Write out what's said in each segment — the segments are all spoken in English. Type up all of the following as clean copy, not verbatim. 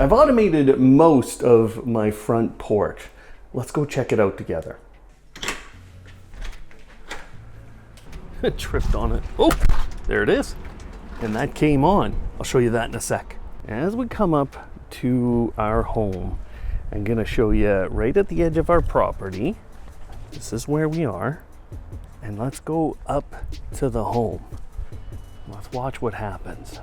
I've automated most of my front porch. Let's go check it out together. Tripped on it. Oh, there it is. And that came on. I'll show you that in a sec. As we come up to our home, I'm gonna show you right at the edge of our property. This is where we are. And let's go up to the home. Let's watch what happens.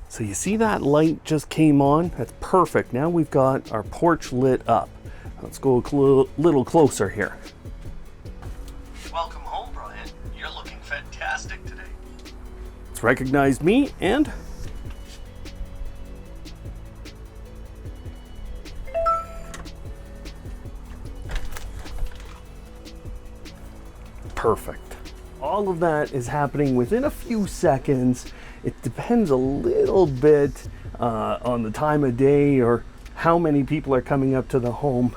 So you see that light just came on? That's perfect. Now we've got our porch lit up. Let's go a little closer here. Welcome home, Brian. You're looking fantastic today. It's recognized me and perfect. All of that is happening within a few seconds. It depends a little bit on the time of day or how many people are coming up to the home,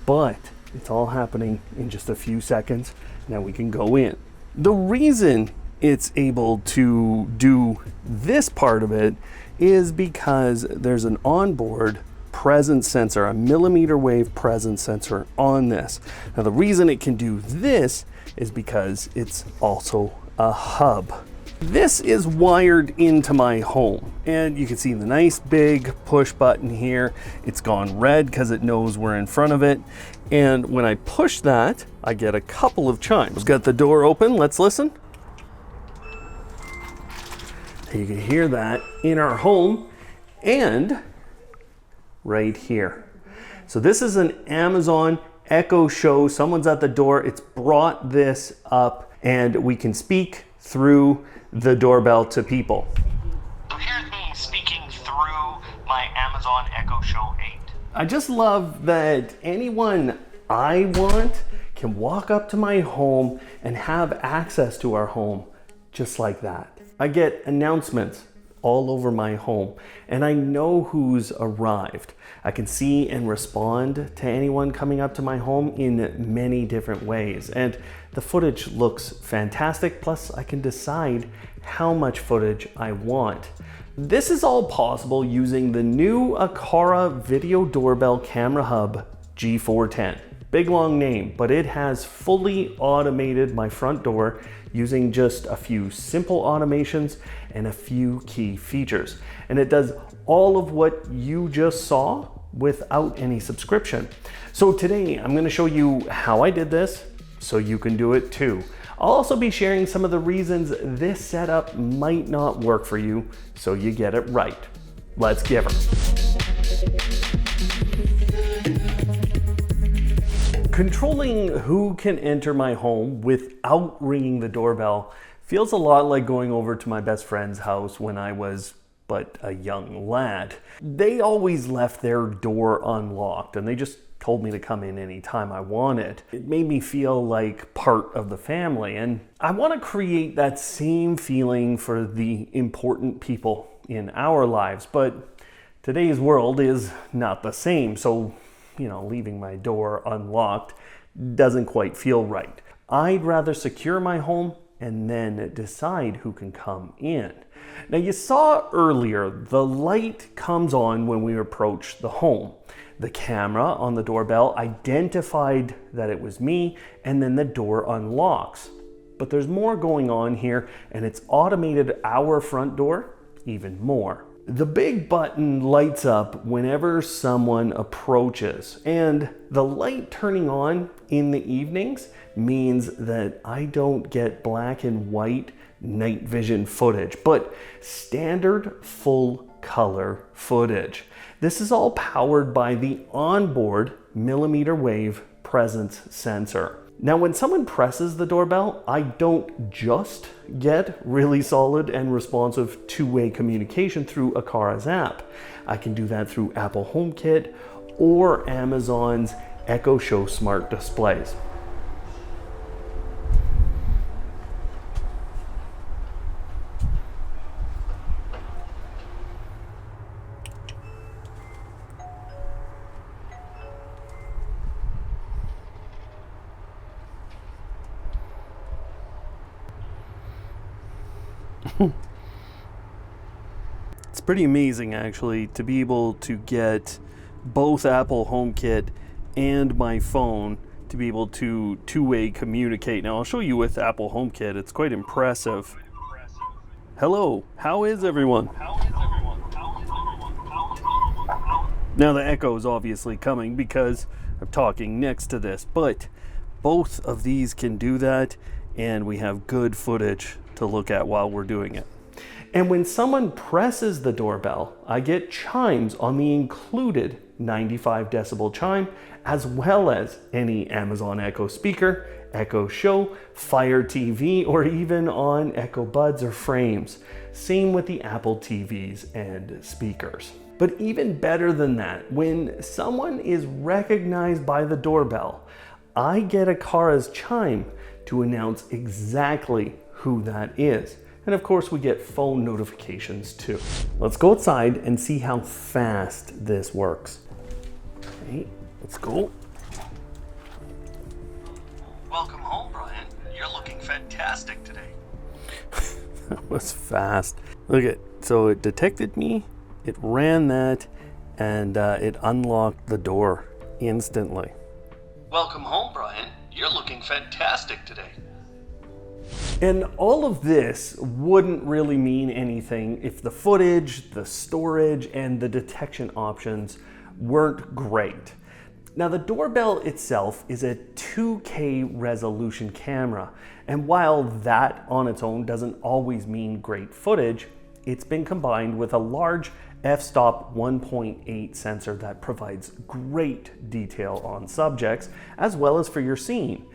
but it's all happening in just a few seconds. Now we can go in. The reason it's able to do this part of it is because there's an onboard presence sensor, a millimeter wave presence sensor on this. Now the reason it can do this is because it's also a hub. This is wired into my home, and you can see the nice big push button here. It's gone red because it knows we're in front of it. And when I push that, I get a couple of chimes. Got the door open, let's listen. You can hear that in our home and right here. So this is an Amazon Echo Show. Someone's at the door. It's brought this up and we can speak through the doorbell to people. So here's me speaking through my Amazon Echo Show 8. I just love that anyone I want can walk up to my home and have access to our home just like that. I get announcements all over my home and I know who's arrived. I can see and respond to anyone coming up to my home in many different ways, and the footage looks fantastic. Plus I can decide how much footage I want. This is all possible using the new Aqara Video Doorbell Camera Hub G410. Big long name, but it has fully automated my front door using just a few simple automations and a few key features. And it does all of what you just saw without any subscription. So today I'm gonna show you how I did this so you can do it too. I'll also be sharing some of the reasons this setup might not work for you so you get it right. Let's give her. Controlling who can enter my home without ringing the doorbell feels a lot like going over to my best friend's house when I was but a young lad. They always left their door unlocked and they just told me to come in anytime I wanted. It made me feel like part of the family, and I want to create that same feeling for the important people in our lives, but today's world is not the same, so leaving my door unlocked doesn't quite feel right. I'd rather secure my home and then decide who can come in. Now you saw earlier, the light comes on when we approach the home. The camera on the doorbell identified that it was me, and then the door unlocks. But there's more going on here, and it's automated our front door even more. The big button lights up whenever someone approaches, and the light turning on in the evenings means that I don't get black and white night vision footage, but standard full color footage. This is all powered by the onboard millimeter wave presence sensor. Now, when someone presses the doorbell, I don't just get really solid and responsive two-way communication through Aqara's app. I can do that through Apple HomeKit or Amazon's Echo Show smart displays. It's pretty amazing actually to be able to get both Apple HomeKit and my phone to be able to two-way communicate. Now I'll show you with Apple HomeKit. It's quite impressive. Hello, how is everyone? Now the echo is obviously coming because I'm talking next to this, but both of these can do that, and we have good footage to look at while we're doing it. And when someone presses the doorbell, I get chimes on the included 95 decibel chime, as well as any Amazon Echo speaker, Echo Show, Fire TV, or even on Echo Buds or frames. Same with the Apple TVs and speakers. But even better than that, when someone is recognized by the doorbell, I get Aqara's chime to announce exactly who that is. And of course we get phone notifications too. Let's go outside and see how fast this works. Okay, let's go. Welcome home, Brian. You're looking fantastic today. That was fast. Look at, so it detected me, it ran that, and it unlocked the door instantly. Welcome home, Brian. You're looking fantastic today. And all of this wouldn't really mean anything if the footage, the storage, and the detection options weren't great. Now the doorbell itself is a 2K resolution camera, and while that on its own doesn't always mean great footage, it's been combined with a large f-stop 1.8 sensor that provides great detail on subjects as well as for your scene.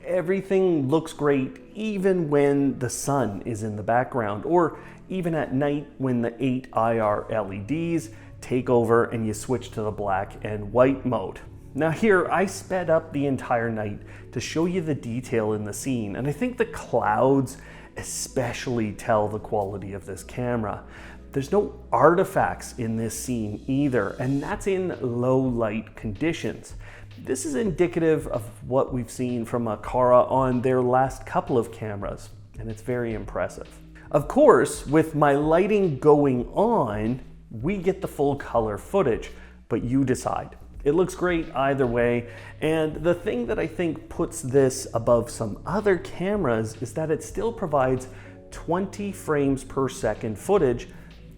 Everything looks great even when the sun is in the background, or even at night when the 8 IR LEDs take over and you switch to the black and white mode. Now here, I sped up the entire night to show you the detail in the scene, and I think the clouds especially tell the quality of this camera. There's no artifacts in this scene either, and that's in low light conditions. This is indicative of what we've seen from Aqara on their last couple of cameras, and it's very impressive. Of course, with my lighting going on, we get the full color footage, but you decide. It looks great either way, and the thing that I think puts this above some other cameras is that it still provides 20 frames per second footage,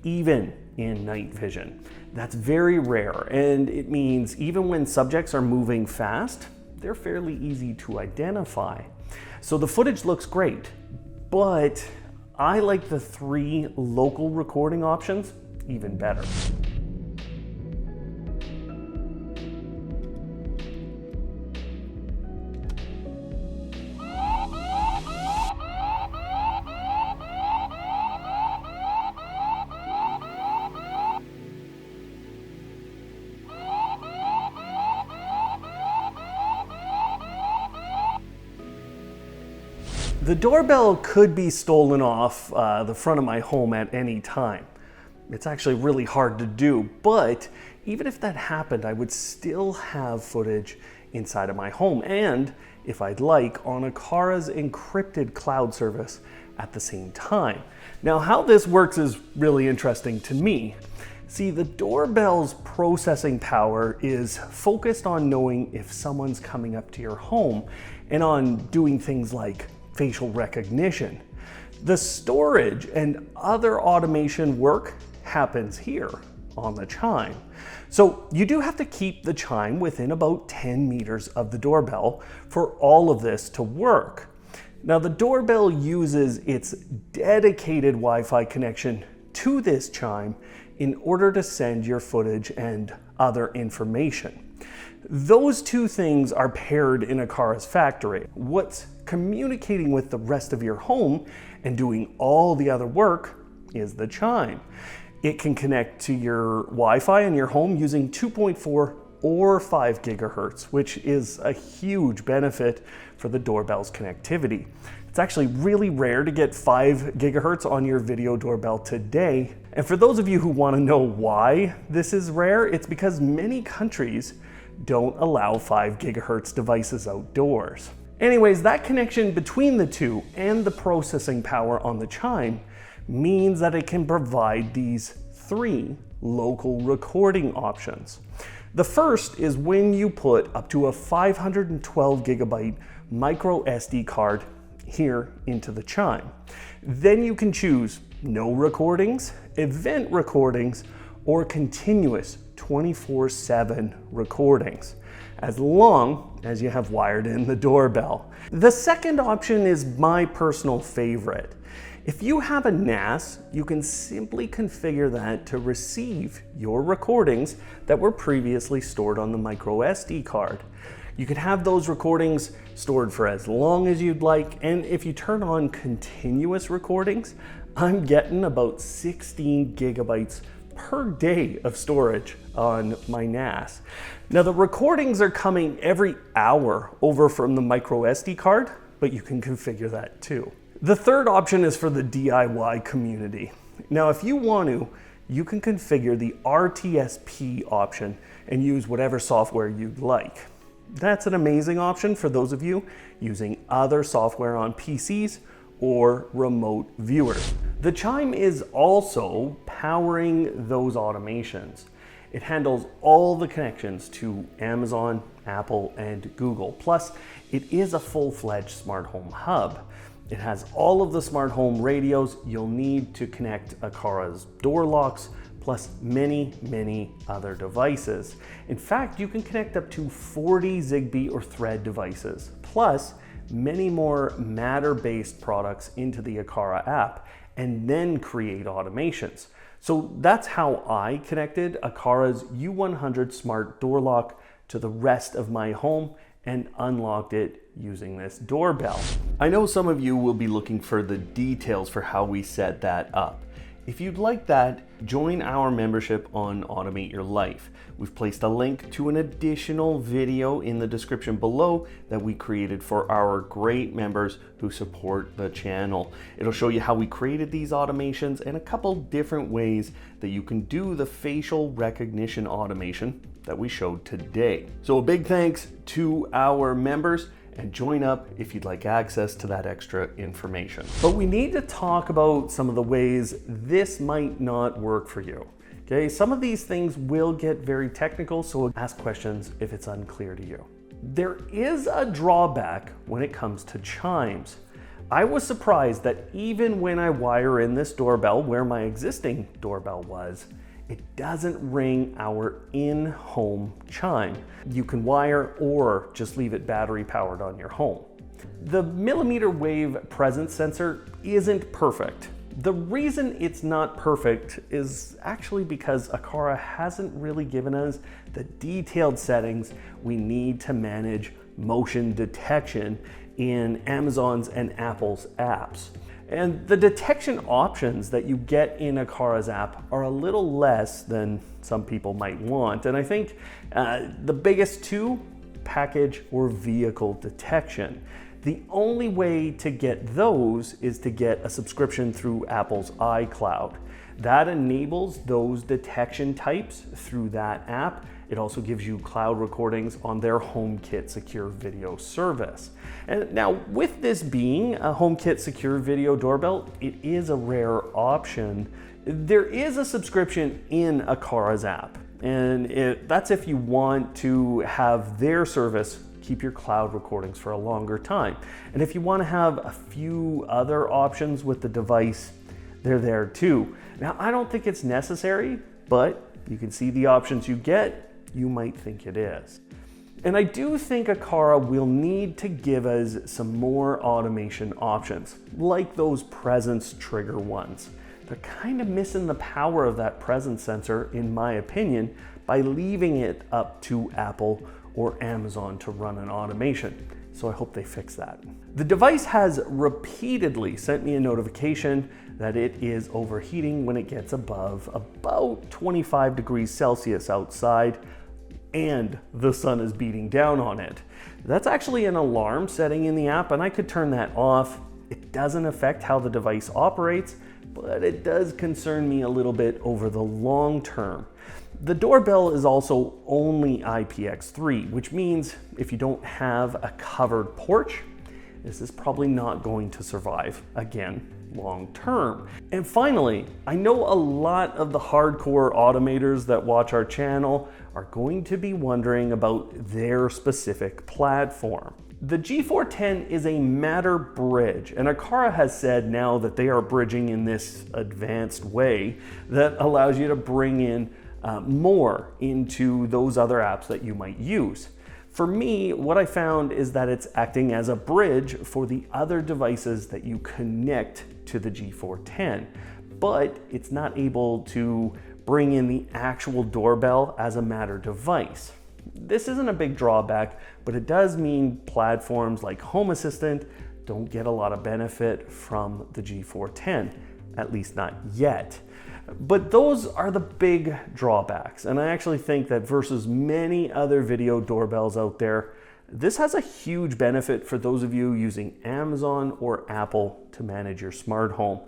even in night vision. That's very rare, and it means even when subjects are moving fast, they're fairly easy to identify. So the footage looks great, but I like the 3 local recording options even better. The doorbell could be stolen off the front of my home at any time. It's actually really hard to do, but even if that happened, I would still have footage inside of my home and, if I'd like, on Aqara's encrypted cloud service at the same time. Now, how this works is really interesting to me. See, the doorbell's processing power is focused on knowing if someone's coming up to your home and on doing things like facial recognition. The storage and other automation work happens here on the chime. So you do have to keep the chime within about 10 meters of the doorbell for all of this to work. Now the doorbell uses its dedicated Wi-Fi connection to this chime in order to send your footage and other information. Those two things are paired in Aqara's factory. What's communicating with the rest of your home and doing all the other work is the chime. It can connect to your Wi-Fi in your home using 2.4 or 5 gigahertz, which is a huge benefit for the doorbell's connectivity. It's actually really rare to get 5 gigahertz on your video doorbell today. And for those of you who want to know why this is rare, it's because many countries don't allow 5 gigahertz devices outdoors. Anyways, that connection between the two and the processing power on the chime means that it can provide these 3 local recording options. The first is when you put up to a 512 gigabyte micro SD card here into the Chime. Then you can choose no recordings, event recordings, or continuous 24/7 recordings, as long as you have wired in the doorbell. The second option is my personal favorite. If you have a NAS, you can simply configure that to receive your recordings that were previously stored on the micro SD card. You can have those recordings stored for as long as you'd like, and if you turn on continuous recordings, I'm getting about 16 gigabytes per day of storage on my NAS. Now the recordings are coming every hour over from the micro SD card, but you can configure that too. The third option is for the DIY community. Now if you want to, you can configure the RTSP option and use whatever software you'd like. That's an amazing option for those of you using other software on PCs or remote viewers. The Chime is also powering those automations. It handles all the connections to Amazon, Apple, and Google. Plus, it is a full-fledged smart home hub. It has all of the smart home radios you'll need to connect Aqara's door locks, plus many other devices. In fact, you can connect up to 40 Zigbee or Thread devices, plus many more Matter-based products into the Aqara app, and then create automations. So that's how I connected Aqara's U100 smart door lock to the rest of my home and unlocked it using this doorbell. I know some of you will be looking for the details for how we set that up. If you'd like that, join our membership on Automate Your Life. We've placed a link to an additional video in the description below that we created for our great members who support the channel. It'll show you how we created these automations and a couple different ways that you can do the facial recognition automation that we showed today. So a big thanks to our members, and join up if you'd like access to that extra information. But we need to talk about some of the ways this might not work for you. Okay, some of these things will get very technical, so ask questions if it's unclear to you. There is a drawback when it comes to chimes. I was surprised that even when I wire in this doorbell where my existing doorbell was, it doesn't ring our in-home chime. You can wire or just leave it battery powered on your home. The millimeter wave presence sensor isn't perfect. The reason it's not perfect is actually because Aqara hasn't really given us the detailed settings we need to manage motion detection in Amazon's and Apple's apps. And the detection options that you get in Aqara's app are a little less than some people might want. And I think the biggest two, package or vehicle detection. The only way to get those is to get a subscription through Apple's iCloud. That enables those detection types through that app. It also gives you cloud recordings on their HomeKit secure video service. And now with this being a HomeKit secure video doorbell, it is a rare option. There is a subscription in Aqara's app, and that's if you want to have their service keep your cloud recordings for a longer time. And if you want to have a few other options with the device, they're there too. Now, I don't think it's necessary, but you can see the options you get. You might think it is. And I do think Aqara will need to give us some more automation options, like those presence trigger ones. They're kind of missing the power of that presence sensor, in my opinion, by leaving it up to Apple or Amazon to run an automation. So I hope they fix that. The device has repeatedly sent me a notification that it is overheating when it gets above about 25 degrees Celsius outside and the sun is beating down on it. That's actually an alarm setting in the app, and I could turn that off. It doesn't affect how the device operates, but it does concern me a little bit over the long term. The doorbell is also only IPX3, which means if you don't have a covered porch, this is probably not going to survive, again, long term. And finally, I know a lot of the hardcore automators that watch our channel are going to be wondering about their specific platform. The G410 is a Matter bridge, and Aqara has said now that they are bridging in this advanced way that allows you to bring in more into those other apps that you might use. For me, what I found is that it's acting as a bridge for the other devices that you connect to the G410, but it's not able to bring in the actual doorbell as a Matter device. This isn't a big drawback, but it does mean platforms like Home Assistant don't get a lot of benefit from the G410, at least not yet. But those are the big drawbacks, and I actually think that versus many other video doorbells out there, this has a huge benefit for those of you using Amazon or Apple to manage your smart home.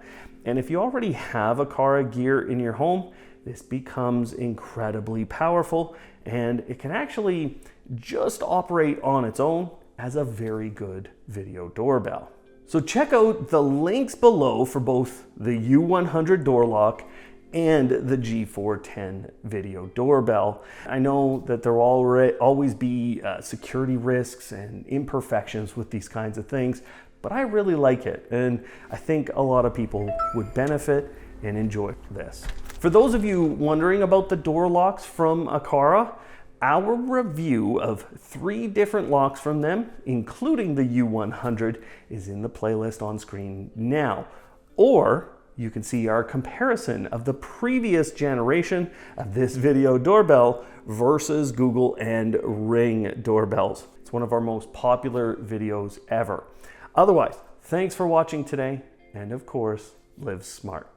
And if you already have Aqara gear in your home, this becomes incredibly powerful, and it can actually just operate on its own as a very good video doorbell. So check out the links below for both the U100 door lock and the G410 video doorbell. I know that there will always be security risks and imperfections with these kinds of things, but I really like it, and I think a lot of people would benefit and enjoy this. For those of you wondering about the door locks from Aqara, our review of 3 different locks from them, including the U100, is in the playlist on screen now. Or you can see our comparison of the previous generation of this video doorbell versus Google and Ring doorbells. It's one of our most popular videos ever. Otherwise, thanks for watching today, and of course, live smart.